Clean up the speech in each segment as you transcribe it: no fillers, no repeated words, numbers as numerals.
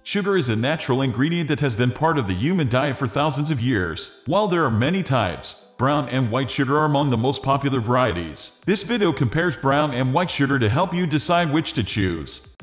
Sugar is a natural ingredient that has been part of the human diet for thousands of years. While there are many types, brown and white sugar are among the most popular varieties. This video compares brown and white sugar to help you decide which to choose.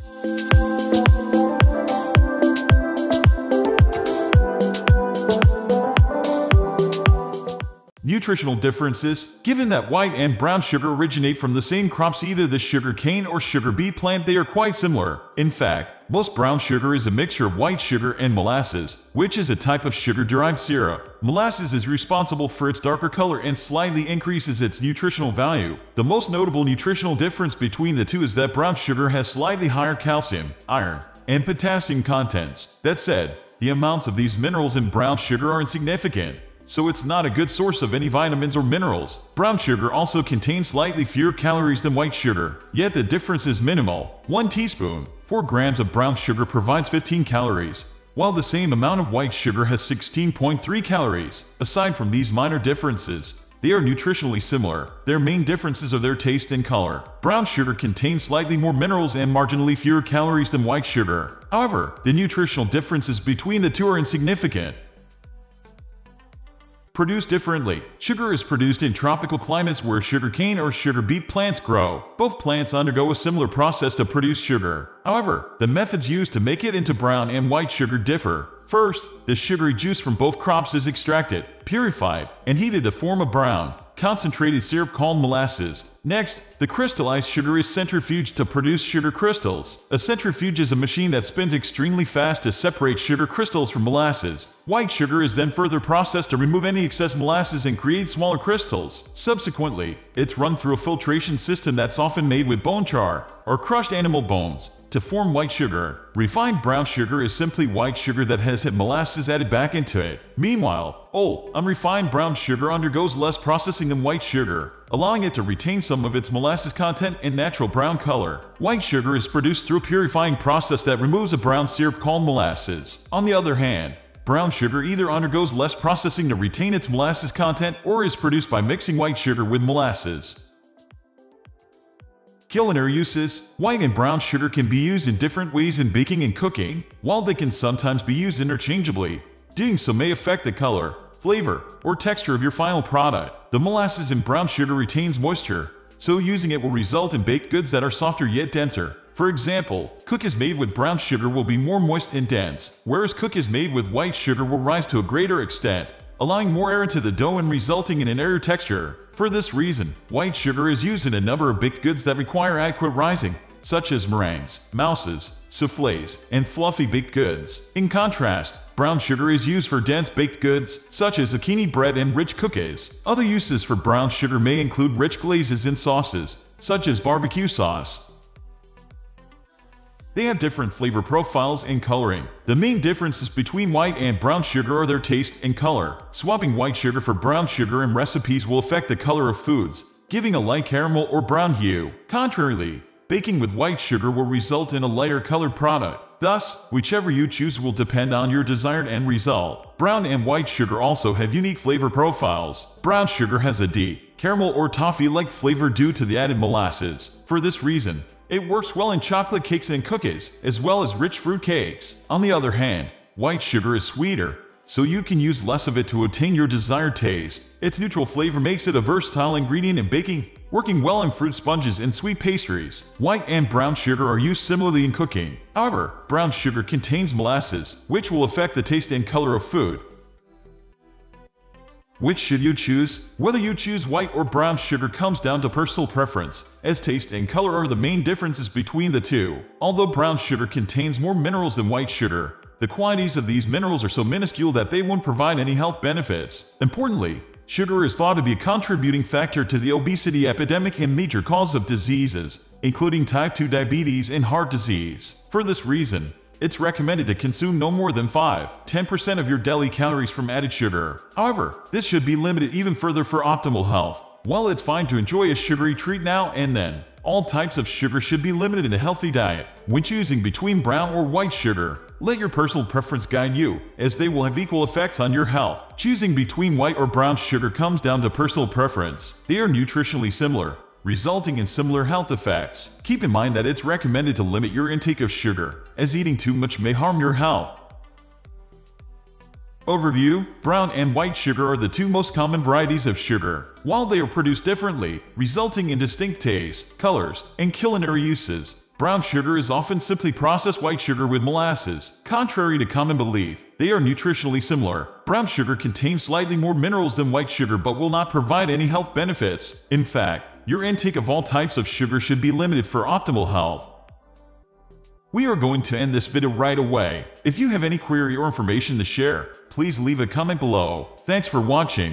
Nutritional differences. Given that white and brown sugar originate from the same crops, either the sugar cane or sugar beet plant, they are quite similar. In fact, most brown sugar is a mixture of white sugar and molasses, which is a type of sugar-derived syrup. Molasses is responsible for its darker color and slightly increases its nutritional value. The most notable nutritional difference between the two is that brown sugar has slightly higher calcium, iron, and potassium contents. That said, the amounts of these minerals in brown sugar are insignificant, so it's not a good source of any vitamins or minerals. Brown sugar also contains slightly fewer calories than white sugar, yet the difference is minimal. 1 teaspoon, 4 grams of brown sugar provides 15 calories, while the same amount of white sugar has 16.3 calories. Aside from these minor differences, they are nutritionally similar. Their main differences are their taste and color. Brown sugar contains slightly more minerals and marginally fewer calories than white sugar. However, the nutritional differences between the two are insignificant. Produced differently. Sugar is produced in tropical climates where sugarcane or sugar beet plants grow. Both plants undergo a similar process to produce sugar. However, the methods used to make it into brown and white sugar differ. First, the sugary juice from both crops is extracted, purified, and heated to form a brown, concentrated syrup called molasses. Next, the crystallized sugar is centrifuged to produce sugar crystals. A centrifuge is a machine that spins extremely fast to separate sugar crystals from molasses. White sugar is then further processed to remove any excess molasses and create smaller crystals. Subsequently, it's run through a filtration system that's often made with bone char or crushed animal bones to form white sugar. Refined brown sugar is simply white sugar that has had molasses added back into it. Meanwhile, unrefined brown sugar undergoes less processing than white sugar, allowing it to retain some of its molasses content and natural brown color. White sugar is produced through a purifying process that removes a brown syrup called molasses. On the other hand, brown sugar either undergoes less processing to retain its molasses content or is produced by mixing white sugar with molasses. Culinary uses. White and brown sugar can be used in different ways in baking and cooking. While they can sometimes be used interchangeably, doing so may affect the color, flavor, or texture of your final product. The molasses in brown sugar retains moisture, so using it will result in baked goods that are softer yet denser. For example, cookies made with brown sugar will be more moist and dense, whereas cookies made with white sugar will rise to a greater extent, allowing more air into the dough and resulting in an airier texture. For this reason, white sugar is used in a number of baked goods that require adequate rising, such as meringues, mousses, soufflés, and fluffy baked goods. In contrast, brown sugar is used for dense baked goods, such as zucchini bread and rich cookies. Other uses for brown sugar may include rich glazes in sauces, such as barbecue sauce. They have different flavor profiles and coloring. The main differences between white and brown sugar are their taste and color. Swapping white sugar for brown sugar in recipes will affect the color of foods, giving a light caramel or brown hue. Contrarily, baking with white sugar will result in a lighter colored product. Thus, whichever you choose will depend on your desired end result. Brown and white sugar also have unique flavor profiles. Brown sugar has a deep, caramel or toffee-like flavor due to the added molasses. For this reason, it works well in chocolate cakes and cookies, as well as rich fruit cakes. On the other hand, white sugar is sweeter, so you can use less of it to attain your desired taste. Its neutral flavor makes it a versatile ingredient in baking, working well in fruit sponges and sweet pastries. White and brown sugar are used similarly in cooking. However, brown sugar contains molasses, which will affect the taste and color of food. Which should you choose? Whether you choose white or brown sugar comes down to personal preference, as taste and color are the main differences between the two. Although brown sugar contains more minerals than white sugar, the quantities of these minerals are so minuscule that they won't provide any health benefits. Importantly, sugar is thought to be a contributing factor to the obesity epidemic and major cause of diseases, including type 2 diabetes and heart disease. For this reason, it's recommended to consume no more than 5–10% of your daily calories from added sugar. However, this should be limited even further for optimal health. While it's fine to enjoy a sugary treat now and then, all types of sugar should be limited in a healthy diet. When choosing between brown or white sugar, let your personal preference guide you, as they will have equal effects on your health. Choosing between white or brown sugar comes down to personal preference. They are nutritionally similar, resulting in similar health effects. Keep in mind that it's recommended to limit your intake of sugar, as eating too much may harm your health. Overview: brown and white sugar are the two most common varieties of sugar, while they are produced differently, resulting in distinct tastes, colors, and culinary uses. Brown sugar is often simply processed white sugar with molasses. Contrary to common belief, they are nutritionally similar. Brown sugar contains slightly more minerals than white sugar but will not provide any health benefits. In fact, your intake of all types of sugar should be limited for optimal health. We are going to end this video right away. If you have any query or information to share, please leave a comment below. Thanks for watching.